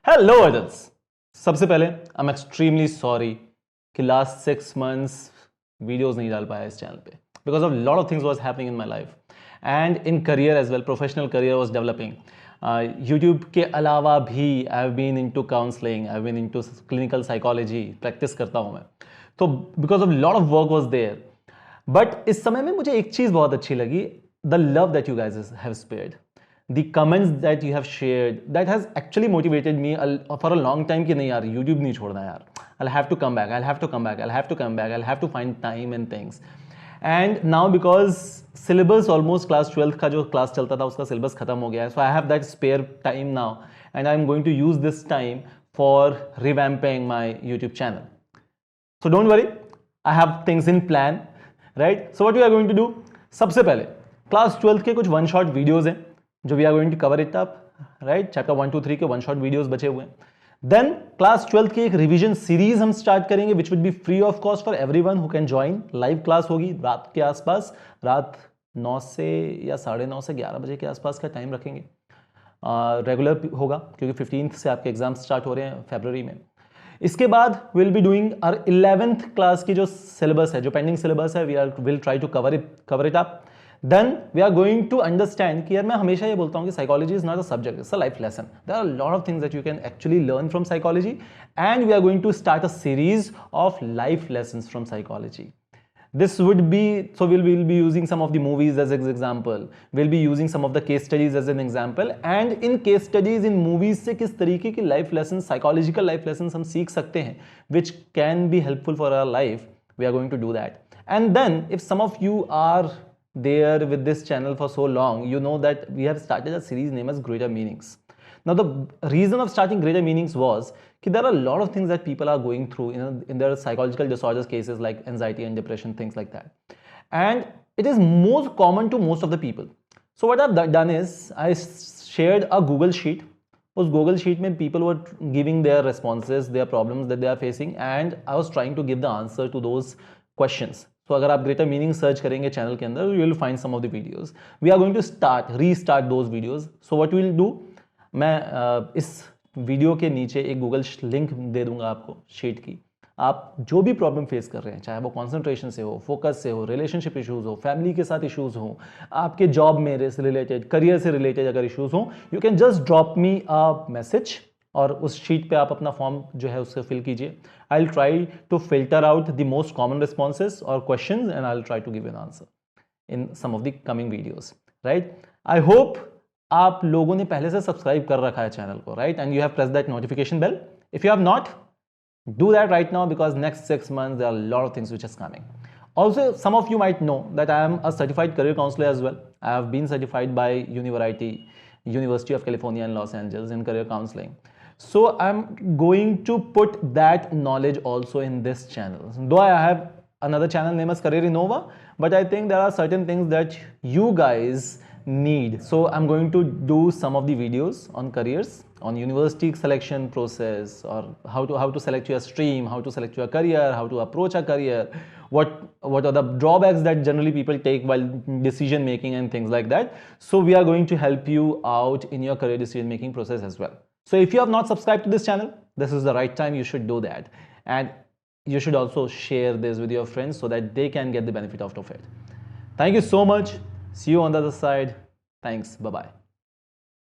Hello adults, सबसे पहले I am extremely sorry कि लास्ट 6 months वीडियोस नहीं डाल पाया इस चैनल पे because of lot of things was happening in my life and in career as well. Professional career was developing. YouTube के अलावा भी I have been into counselling, I have been into clinical psychology, practice करता हूँ मैं. तो because of lot of work was there. But इस समय में मुझे एक चीज़ बहुत अच्छी लगी, the love that you guys have spared, the comments that you have shared, that has actually motivated me for a long time कि नहीं यार YouTube नहीं छोड़ना यार, I'll have to come back, I'll have to come back, I'll have to come back, I'll have to find time and things. And now because syllabus almost class 12th का जो class चलता था उसका syllabus खत्म हो गया है, so I have that spare time now and I'm going to use this time for revamping my YouTube channel. So don't worry, I have things in plan, right? So what we are going to do, सबसे पहले class 12th के कुछ one shot videos हैं जो we are going to cover it up, right. Chapter 1, 2, 3 के one shot videos बचे हुए हैं. देन क्लास 12th की एक रिवीजन सीरीज हम स्टार्ट करेंगे which would be free of cost for everyone who can join. Live class होगी रात के आसपास, रात 9 से या 9:30 से 11 बजे के आसपास का टाइम रखेंगे. रेगुलर होगा क्योंकि 15th से आपके एग्जाम स्टार्ट हो रहे हैं फरवरी में. इसके बाद will be doing our 11th class की जो सिलेबस है, जो पेंडिंग सिलेबस है, will try to cover it up. Then we are going to understand कि यार मैं हमेशा ये बोलता हूँ कि psychology is not a subject, it's a life lesson. There are a lot of things that you can actually learn from psychology and we are going to start a series of life lessons from psychology. This would be, so we'll be using some of the movies as an example, we'll be using some of the case studies as an example, and in case studies, in movies से किस तरीके की life lessons, psychological life lessons हम सीख सकते हैं which can be helpful for our life, we are going to do that. And then if some of you are there with this channel for so long, you know that we have started a series named as Greater Meanings. Now the reason of starting Greater Meanings was that there are a lot of things that people are going through in their psychological disorders cases like anxiety and depression, things like that, and it is most common to most of the people. So what I've done is I shared a Google sheet. उस Google sheet में people were giving their responses, their problems that they are facing, and I was trying to give the answer to those questions. तो अगर आप greater meaning search करेंगे channel के अंदर, you will find some of the videos. We are going to restart those videos. So what will do, मैं इस video के नीचे एक गूगल लिंक दे दूंगा आपको शीट की. आप जो भी प्रॉब्लम फेस कर रहे हैं, चाहे वो कॉन्सेंट्रेशन से हो, फोकस से हो, रिलेशनशिप इशूज़ हो, फैमिली के साथ इशूज़ हो, आपके जॉब में से रिलेटेड, करियर से रिलेटेड अगर इशूज़ हो, you can just drop me a message और उस शीट पे आप अपना फॉर्म जो है उससे फिल कीजिए. I will try to filter out the most common responses और questions and I will try to give an answer in some of the coming videos, right. I hope आप लोगों ने पहले से सब्सक्राइब कर रखा है चैनल को, right, and you have press that notification bell. If you have not, do that right now because next 6 months there are a lot of things which is coming. Also, some of you might know that I am a certified career counselor as well. I have been certified by University of California in Los Angeles in career counseling. So I'm going to put that knowledge also in this channel. Though I have another channel named as Career Innova, but I think there are certain things that you guys need. So I'm going to do some of the videos on careers, on university selection process, or how to select your stream, how to select your career, how to approach a career, what are the drawbacks that generally people take while decision making and things like that. So we are going to help you out in your career decision making process as well. So if you have not subscribed to this channel, this is the right time. You should do that, and you should also share this with your friends so that they can get the benefit out of it. Thank you so much. See you on the other side. Thanks. Bye bye.